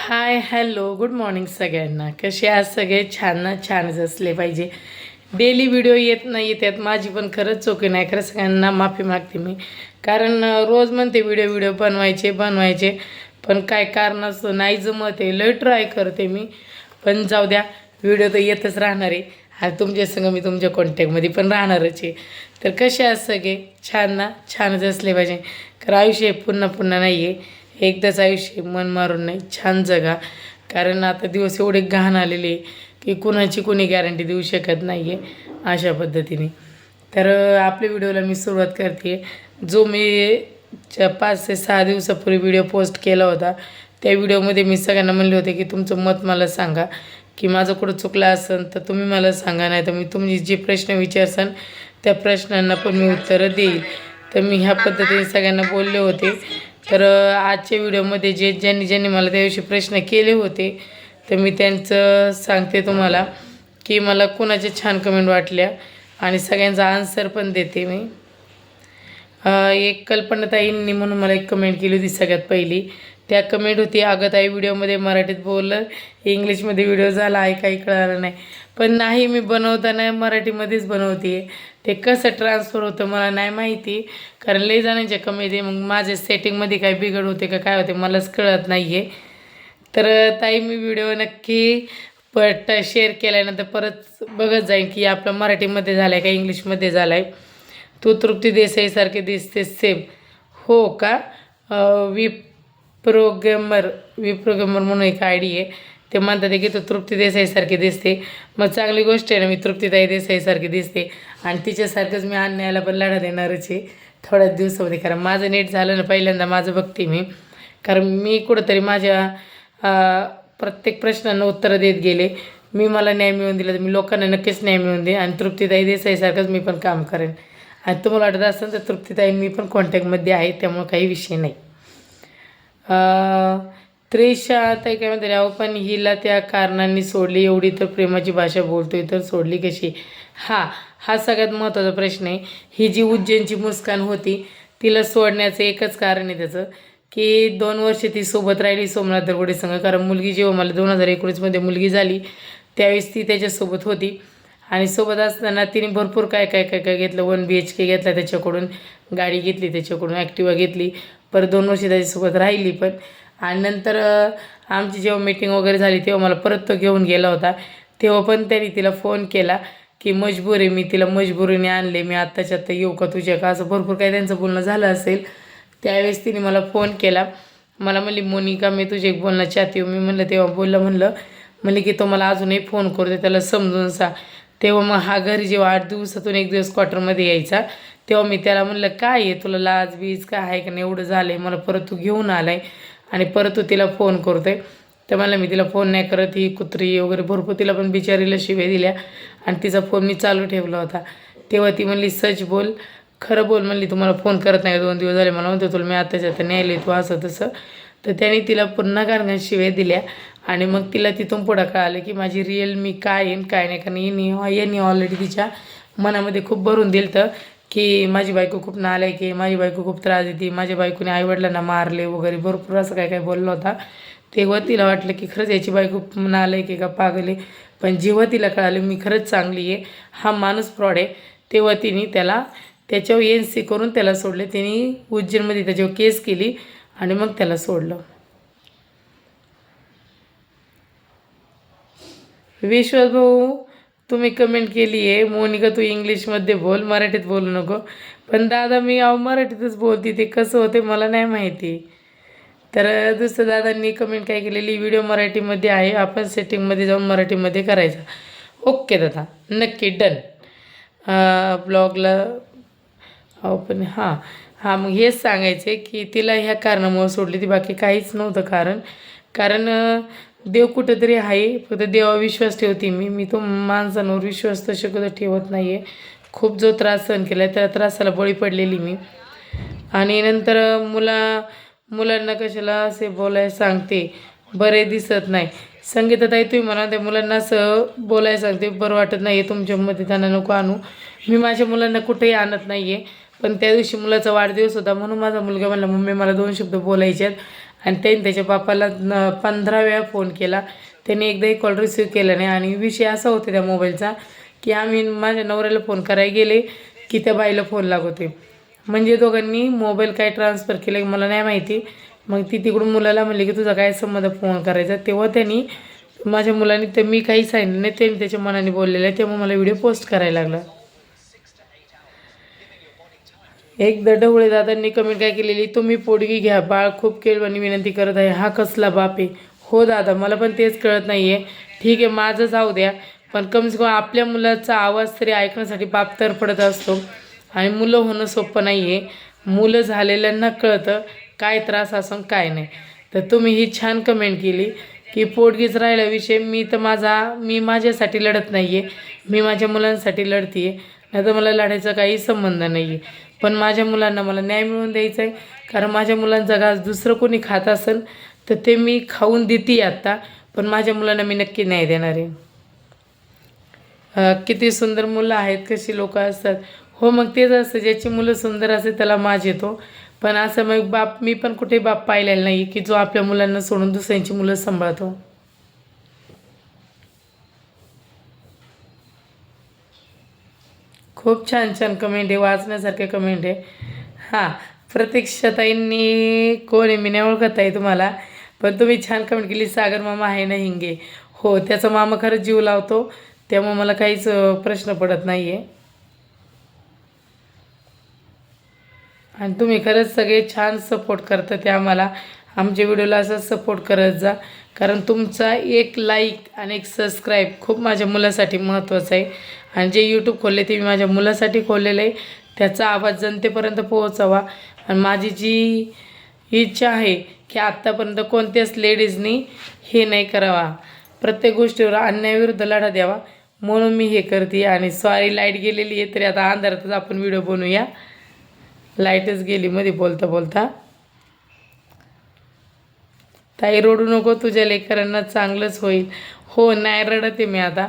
Hi hello good morning सगळ्यांना. कसे आज सगळे छान ना छानच असले पाहिजे. डेली व्हिडिओ येत नाही त्यात माझी पण खरंच चुकी नाही. खरं सगळ्यांना माफी मागते मी. कारण रोज म्हणते व्हिडिओ व्हिडिओ बनवायचे पण काय कारणास्तव नाही जमत आहे. लय ट्राय करते मी पण जाऊ द्या, व्हिडिओ तर येतच राहणार आहे. हा तुमच्या संग मी तुमच्या कॉन्टॅक्टमध्ये पण राहणारच आहे. तर कसे आज सगळे छान ना छानच असले पाहिजे. कारण आयुष्य पुन्हा पुन्हा नाही आहे. एकदाच आयुष्य, मन मारून नाही, छान जगा. कारण आता दिवस एवढे घाण आलेले की कुणाची कोणी गॅरंटी देऊ शकत नाही आहे अशा पद्धतीने. तर आपल्या व्हिडिओला मी सुरुवात करते. जो मी 5 ते 6 दिवसापूर्वी व्हिडिओ पोस्ट केला होता त्या व्हिडिओमध्ये मी सगळ्यांना म्हणले होते की तुमचं मत मला सांगा, की माझं कुठं चुकलं असेल तर तुम्ही मला सांगा, नाही तर मी तुम्ही जे प्रश्न विचारसान त्या प्रश्नांना पण मी उत्तरं देईल. तर मी ह्या पद्धतीने सगळ्यांना बोलले होते. तर आजच्या व्हिडिओमध्ये ज्यांनी मला त्याविषयी प्रश्न केले होते तर मी त्यांचं सांगते तुम्हाला की मला कुणाच्या छान कमेंट वाटल्या आणि सगळ्यांचा आन्सर पण देते मी. एक कल्पनाताईंनी म्हणून मला एक कमेंट केली होती सगळ्यात पहिली. त्या कमेंट होती, अगं ताई व्हिडिओमध्ये मराठीत बोललं, इंग्लिशमध्ये व्हिडिओ झाला आहे काही कळालं नाही. पण नाही, मी बनवताना मराठीमध्येच बनवते आहे. ते कसं ट्रान्सफर होतं मला नाही माहिती. कारण लई जणांच्या कमेंट आहे, मग माझ्या सेटिंगमध्ये काय बिघड होते का काय होते मलाच कळत नाही आहे. तर ताई मी व्हिडिओ नक्की शेअर केल्यानंतर परत बघत जाईन की आपलं मराठीमध्ये झालं आहे का इंग्लिशमध्ये झालं आहे. तू तृप्ती देसाईसारखे दिसते सेम. हो का? विप्रोगेमर म्हणून एक आय डी आहे. ते म्हणतात की तू तृप्ती देसाईसारखी दिसते. मग चांगली गोष्ट आहे ना, मी तृप्तीताई देसाईसारखी दिसते आणि तिच्यासारखंच मी आणण्याला पण लढा देणारच आहे थोड्याच दिवसामध्ये. कारण माझं नेट झालं ना, पहिल्यांदा माझं बघते मी. कारण मी कुठंतरी माझ्या प्रत्येक प्रश्नांना उत्तरं देत गेले. मला न्याय मिळवून दिला तर मी लोकांना नक्कीच न्याय मिळवून देईन आणि तृप्तीताई देसाईसारखंच मी पण काम करेन. आणि तुम्हाला वाटत असेल तर तृप्तीताई मी पण कॉन्टॅक्टमध्ये आहे, त्यामुळे काही विषय नाही. त्रेषा ताई काय म्हणते, अहो पण हिला त्या कारणांनी सोडली, एवढी तर प्रेमाची भाषा बोलतोय तर सोडली कशी? हा सगळ्यात महत्त्वाचा प्रश्न आहे. ही जी उज्जैनची मुस्कान होती तिला सोडण्याचं एकच कारण आहे त्याचं, की 2 वर्ष ती सोबत राहिली सोमनाथ दरगुडे संग. कारण मुलगी जेव्हा मला 2019मध्ये मुलगी झाली त्यावेळेस ती त्याच्यासोबत होती आणि सोबत असताना तिने भरपूर काय घेतलं. 1 BHK घेतला त्याच्याकडून, गाडी घेतली त्याच्याकडून, ॲक्टिवा घेतली. परत 2 वर्ष त्याच्यासोबत राहिली पण. आणि नंतर आमची जेव्हा मीटिंग वगैरे झाली तेव्हा मला परत तो घेऊन गेला होता. तेव्हा पण त्यांनी तिला फोन केला की मजबूर आहे, मी तिला मजबुरीने आणले, मी आत्ताच्या आत्ता येऊ का तुझ्या का, असं भरपूर काही त्यांचं बोलणं झालं असेल. त्यावेळेस तिने मला फोन केला. मला म्हणली मोनिका मी तुझे एक बोलणं चाहते हो. मी म्हणलं तेव्हा म्हणले की तो मला अजूनही फोन करते, त्याला समजून सांग. तेव्हा मग हा घरी जेव्हा 8 दिवसातून 1 दिवस क्वार्टरमध्ये यायचा तेव्हा मी त्याला म्हणलं काय आहे तुला लाज बीज काय आहे का नाही, एवढं झालं आहे मला परत तू घेऊन आला आहे आणि परत तू तिला फोन करतो आहे. तर मला मी तिला फोन नाही करत, ही कुत्री वगैरे भरपूर तिला पण बिचारीला शिव्या दिल्या आणि तिचा फोन मी चालू ठेवला होता. तेव्हा ती म्हणली सच बोल, खरं बोल. म्हणली तुम्हाला फोन करत नाही 2 दिवस झाले, मला म्हणतो तुला मी आत्ताच्या आता न्यायला तू असं तसं. तर त्याने तिला पुन्हा गाणं शिव्या दिल्या आणि मग तिला तिथून पुढं कळालं की माझी रिअल मी काय आहे काय नाही. कारण यांनी ऑलरेडी तिच्या मनामध्ये खूप भरून दिलं तर की माझी बायको खूप नालायक आहे, माझी बायको खूप त्रास देते, माझ्या बायकोने आईवडिलांना मारले वगैरे भरपूर असं काय बोलला होता. तेव्हा तिला वाटलं की खरंच याची बायको नालायक आहे का पागल आहे. पण जेव्हा तिला कळालं मी खरंच चांगली आहे, हा माणूस फ्रॉड आहे, तेव्हा तिने त्याच्यावर NC करून त्याला सोडले. तिने उज्जैनमध्ये त्याच्यावर केस केली आणि मग त्याला सोडलं. विश्वास भाऊ तुम्ही कमेंट केली आहे, मोनिका तू इंग्लिशमध्ये बोल, मराठीत बोलू नको. पण दादा मी मराठीतच बोलते, ते कसं होते मला नाही माहिती. तर दुसऱ्या दादांनी कमेंट काय केलेली, व्हिडिओ मराठीमध्ये आहे, आपण सेटिंगमध्ये जाऊन मराठीमध्ये करायचा. ओके दादा, नक्की डन. ब्लॉगला पण मग हेच सांगायचे की तिला ह्या कारणामुळे सोडली ती, बाकी काहीच नव्हतं कारण देव कुठंतरी आहे, फक्त देवावर विश्वास ठेवते मी तो माणसांवर विश्वास तर शक्यतो ठेवत नाही आहे. खूप जो त्रास सहन केला त्या त्रासाला बळी पडलेली मी. आणि नंतर मुलांना कशाला असे बोलायला सांगते, बरे दिसत नाही. संगीताताई तुम्ही म्हणा त्या मुलांना असं बोलायला सांगते, बरं वाटत नाही आहे, तुमच्यामध्ये त्यांना नको आणू. मी माझ्या मुलांना कुठेही आणत नाही आहे. पण त्या दिवशी मुलाचा वाढदिवस होता म्हणून माझा मुलगा म्हणला मम्मी मला 2 शब्द बोलायचे आहेत आणि त्याने त्याच्या बापाला 15 वेळा फोन केला. त्याने एकदाही कॉल रिसीव केला नाही. आणि विषय असा होता त्या मोबाईलचा की आम्ही माझ्या नवऱ्याला फोन करायला गेले की त्या बाईला फोन लागवते. म्हणजे दोघांनी मोबाईल काय ट्रान्सफर केलं मला नाही माहिती. मग ती तिकडून मुलाला म्हणली की तुझा काय संबंध फोन करायचा. तेव्हा त्यांनी माझ्या मुलांनी तर मी काही सांगितलं नाही, त्यांनी त्याच्या मनाने बोललेलं आहे. तेव्हा मला व्हिडिओ पोस्ट करायला लागला. एकदा ढवळे दादांनी कमेंट काय केलेली, तुम्ही पोडगी घ्या, बाळ खूप केळवणी विनंती करत आहे, हा कसला बाप आहे. हो दादा, मला पण तेच कळत नाही आहे. ठीक आहे, माझं जाऊ द्या, पण कम से कम आपल्या मुलाचा आवाज तरी ऐकण्यासाठी बाप तर पडत असतो. आणि मुलं होणं सोपं नाही आहे. मुलं झालेल्यांना कळतं काय त्रास असून काय नाही. तर तुम्ही ही छान कमेंट केली की पोटगीच राहिला विषय, मी माझ्यासाठी लढत नाही आहे, मी माझ्या मुलांसाठी लढते आहे. नाही तर मला लढायचा काही संबंध नाही आहे. पण माझ्या मुलांना मला न्याय मिळवून द्यायचा आहे. कारण माझ्या मुलांचा घास दुसरं कोणी खात असेल तर ते मी खाऊन देते आत्ता, पण माझ्या मुलांना मी नक्की न्याय देणार आहे. किती सुंदर मुलं आहेत, कशी लोक असतात. हो, मग तेच असतं, ज्याची मुलं सुंदर असते त्याला माज येतो. पण असं मग मी पण कुठे बाप पाहिलेला नाही की जो आपल्या मुलांना सोडून दुसऱ्यांची मुलं सांभाळतो. खूप छान छान कमेंट आहे, वाचण्यासारखे कमेंट आहे. हां, प्रतीक्षाताईंनी कोण आहे मी नाही ओळखत आहे तुम्हाला, पण तुम्ही छान कमेंट केली. सागर मामा आहे ना हिंगे, हो त्याचा मामा खरंच जीव लावतो, त्यामुळे मला काहीच प्रश्न पडत नाही आहे. आणि तुम्ही खरंच सगळे छान सपोर्ट करता ते आम्हाला. आमच्या व्हिडिओला असंच सपोर्ट करत जा, कारण तुमचा एक लाईक आणि एक सबस्क्राईब खूप माझ्या मुलासाठी महत्त्वाचं आहे. आणि जे यूट्यूब खोलले ते मी माझ्या मुलासाठी खोललेलं आहे. त्याचा आवाज जनतेपर्यंत पोहोचावा. आणि माझी जी इच्छा आहे की आत्तापर्यंत कोणत्याच लेडीजनी हे नाही करावा, प्रत्येक गोष्टीवर अन्यायाविरुद्ध लढा द्यावा, म्हणून मी हे करते. आणि सॉरी लाईट गेलेली आहे, तरी आता अंधारातच आपण व्हिडिओ बनवूया. लाईटच गेली मध्ये बोलता बोलता. ताई रडू नको, तुझ्या लेकरांना चांगलंच होईल. हो, नाही रडते मी आता.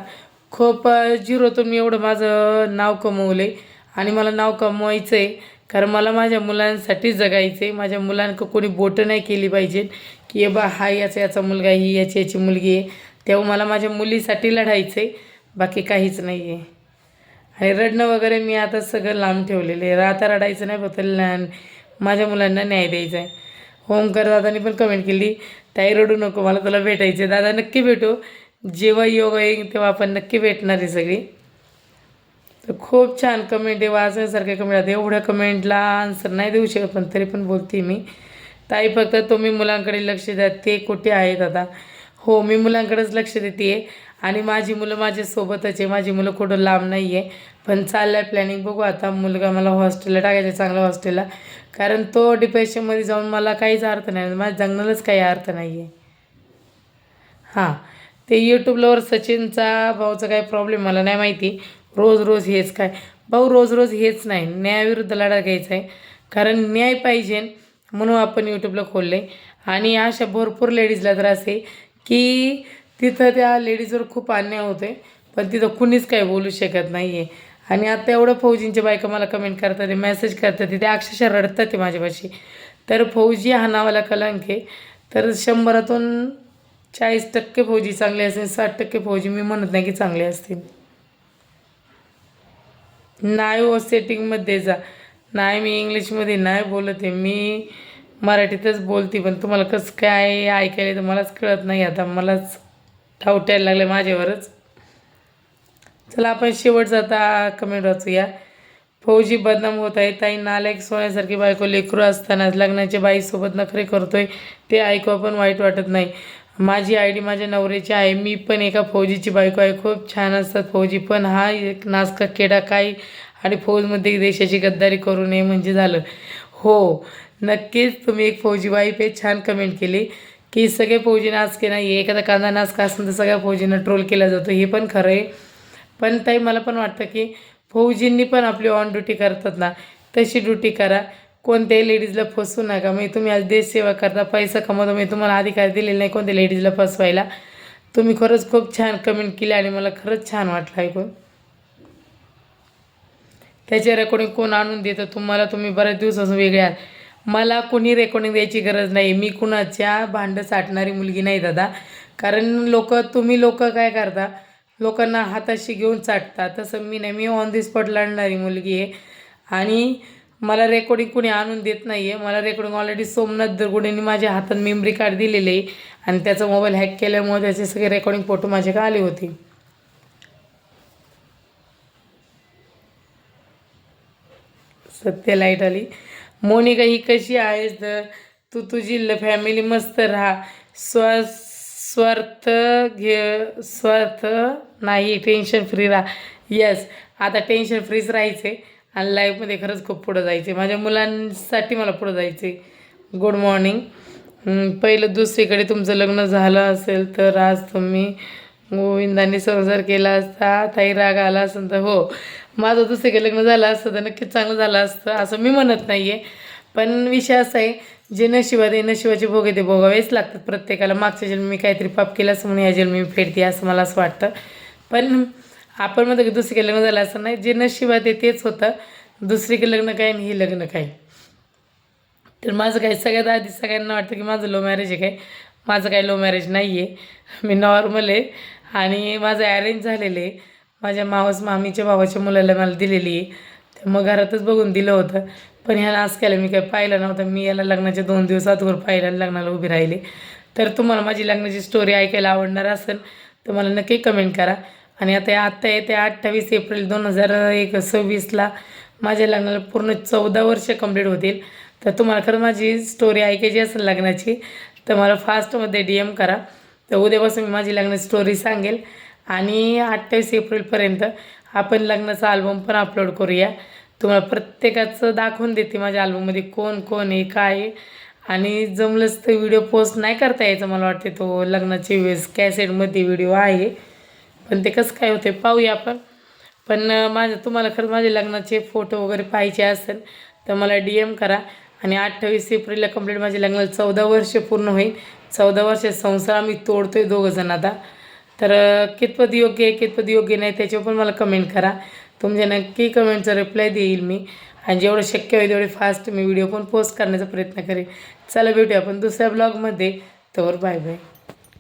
खूप झिरोतून मी एवढं माझं नाव कमवलं आहे आणि मला नाव कमवायचं आहे. कारण मला माझ्या मुलांसाठी जगायचं आहे. माझ्या मुलांना कोणी बोटं नाही केली पाहिजे की हे बा हा याचा मुलगा, ही याची मुलगी आहे. तेव्हा मला माझ्या मुलीसाठी लढायचं आहे, बाकी काहीच नाही आहे. आणि रडणं वगैरे मी आता सगळं लांब ठेवलेलं आहे. आता रडायचं नाही, फक्त माझ्या मुलांना न्याय द्यायचा आहे. ओमकार दादानी पण कमेंट केली, ताई रडू नको, मला तुला भेटायचे. दादा नक्की भेटू, जेव्हा योग येईल तेव्हा आपण नक्की भेटणार आहे सगळी. तर खूप छान कमेंट आहे, वाचण्यासारखे कमेंट आहेत. एवढ्या कमेंटला आन्सर नाही देऊ शकत, पण तरी पण बोलते मी. ताई फक्त तुम्ही मुलांकडे लक्ष द्या, ते कुठे आहेत आता. हो, मी मुलांकडेच लक्ष देते आहे. आणि माझी मुलं माझ्यासोबतच आहे, माझी मुलं कुठं लांब नाही आहे. पण चाललं आहे प्लॅनिंग, बघू आता. मुलगा मला हॉस्टेलला टाकायचं आहे, चांगल्या हॉस्टेलला. कारण तो डिप्रेशनमध्ये जाऊन मला काहीच अर्थ नाही, माझ्या जगण्यालाच काही अर्थ नाही आहे. हां, ते यूट्यूबवर सचिनचा भाऊचा काही प्रॉब्लेम मला नाही माहिती. रोज रोज हेच काय भाऊ, रोज रोज हेच नाही, न्यायाविरुद्ध लढा घ्यायचा आहे. कारण न्याय पाहिजे म्हणून आपण यूट्यूबला खोललं आहे. आणि अशा भरपूर लेडीजला त्रास आहे की तिथं त्या लेडीजवर खूप अन्याय होतो आहे, पण तिथं कुणीच काही बोलू शकत नाही आहे. आणि आता एवढं फौजींच्या बायका मला कमेंट करतात, मेसेज करतात, ते अक्षरशः रडतात ते माझ्यापाशी. तर फौजी हा नावाला कलंक आहे. तर 100तून 40% फौजी चांगले असतील, 60% फौजी मी म्हणत नाही की चांगले असतील. नाही हो, सेटिंगमध्ये जा. नाही, मी इंग्लिशमध्ये नाही बोलत आहे, मी मराठीतच बोलते. पण तुम्हाला कसं काय ऐकायला तर मलाच कळत नाही. आता मलाच डाऊट यायला लागले माझ्यावरच. चला आपण शेवटचा आता कमेंट वाचूया. फौजी बदनाम होत आहे, ताई नालायक, सोन्यासारखी बायको लेकरू असतानाच लग्नाच्या बाईसोबत नखरे करतोय, ते ऐकवा पण वाईट वाटत नाही. माझी आयडी माझ्या नवऱ्याची आहे, मी पण एका फौजीची बायको आहे. खूप छान असतात फौजी, पण हा एक नासका केडा काय. आणि फौजमध्ये देशाची गद्दारी करू नये म्हणजे झालं. हो, नक्कीच तुम्ही एक फौजी वाईफ आहे. छान कमेंट केली की सगळे फौजी नासके नाही आहे. एखादा कांदा नासका असेल तर सगळ्या फौजींना ट्रोल केला जातो, हे पण खरं आहे. पण ताई मला पण वाटतं की फौजींनी पण आपली ऑन ड्युटी करतात ना, तशी ड्युटी करा. कोणत्याही लेडीजला फसवू नका. म्हणजे तुम्ही आज देशसेवा करता, पैसा कमवता, म्हणजे तुम्हाला अधिकार दिलेला नाही कोणत्या लेडीजला फसवायला. तुम्ही खरंच खूप छान कमेंट केली आणि मला खरंच छान वाटलं ऐकून. त्याच्या रेकॉर्डिंग कोण आणून देतं तुम्हाला, तुम्ही बऱ्याच दिवसापासून वेगळे आहात. मला कोणी रेकॉर्डिंग द्यायची गरज नाही. मी कुणाच्या भांडं साठणारी मुलगी नाही दादा. कारण तुम्ही लोक काय करता, लोकांना हाताशी घेऊन चाटता. तसं मी नाही. मी ऑन दी स्पॉट लढणारी मुलगी आहे. आणि मला रेकॉर्डिंग कोणी आणून देत नाही आहे. मला रेकॉर्डिंग ऑलरेडी सोमनाथ दरगुडेंनी माझ्या हातात मेमरी कार्ड दिलेले आहे आणि त्याचा मोबाईल हॅक केल्यामुळे त्याचे सगळे रेकॉर्डिंग फोटो माझ्याकडे आले होते. सत्य लाईट आली. मोनिका ही कशी आहेस? तू तुझी फॅमिली मस्त राहा. स्वार्थ स्वार्थ नाही, टेन्शन फ्री राहा. येस, आता टेन्शन फ्रीच राहायचे आणि लाईफमध्ये खरंच खूप पुढं जायचे. माझ्या मुलांसाठी मला पुढं जायचे. Good morning. पहिलं दुसरीकडे तुमचं लग्न झालं असेल तर आज तुम्ही गोविंदाने संसार केला असता. ताई राग आला असेल तर हो, माझं दुसरीकडे लग्न झालं असतं तर नक्कीच चांगलं झालं असतं असं मी म्हणत नाही आहे. पण विषय असा आहे, जे नशिबात आहे नशिबाचे भोग ते भोगावेच लागतात प्रत्येकाला. मागच्या जन्मी मी काहीतरी पाप केलं असं म्हणून या जन्मी मी फेडते असं मला असं वाटतं. पण आपण म्हणतो की दुसरीकडे लग्न झालं असं नाही. जे नशिबात आहे तेच होतं. दुसरीकडे लग्न काय आणि हे लग्न काय. तर माझं काय, सगळ्यात आधी सगळ्यांना वाटतं की माझं लव्ह मॅरेज आहे. काय, माझं काय लव्ह मॅरेज नाही आहे. मी नॉर्मल आहे आणि माझं ॲरेंज झालेलं आहे. माझ्या मामीच्या भावाच्या मुलाला मला दिलेली आहे. तर मग घरातच बघून दिलं होतं. पण ह्याला आज केलं मी काही पाहिलं नव्हतं. मी याला लग्नाच्या 2 दिवस अगोदर पाहिलं आणि लग्नाला उभी राहिले. तर तुम्हाला माझी लग्नाची स्टोरी ऐकायला आवडणार असेल तर मला नक्की कमेंट करा. आणि आता येते 28 एप्रिल 2026ला माझ्या लग्नाला पूर्ण 14 वर्ष कंप्लीट होतील. तर तुम्हाला खरं माझी स्टोरी ऐकायची असेल लग्नाची तर मला फास्टमध्ये DM करा. तर उद्यापासून मी माझी लग्नाची स्टोरी सांगेल. आणि 28 एप्रिलपर्यंत आपण लग्नाचा अल्बम पण अपलोड करूया. तुम्हाला प्रत्येकाचं दाखवून देते माझ्या अल्बममध्ये कोण कोण आहे काय आहे. आणि जमलंच तर व्हिडिओ पोस्ट नाही करता यायचं मला वाटते. तो लग्नाची कॅसेटमध्ये व्हिडिओ आहे पण ते कसं काय होते पाहूया आपण. पण तुम्हाला खरं माझे लग्नाचे फोटो वगैरे पाहायचे असेल तर मला DM करा. आणि 28 एप्रिलला कंप्लीट माझे लग्नाला 14 वर्ष पूर्ण होईल. 14 वर्ष संसार आम्ही तोडतोय दोघंजण आता. तर कितपत योग्य आहे कितपत योग्य नाही त्याच्यावर पण मला कमेंट करा. तुमच्या नक्की कमेंटचा रिप्लाय देईल मी. आणि जेवढं शक्य होईल तेवढे फास्ट मी व्हिडिओ पण पोस्ट करण्याचा प्रयत्न करेन. चला भेटूया आपण दुसऱ्या ब्लॉगमध्ये. तर बाय बाय.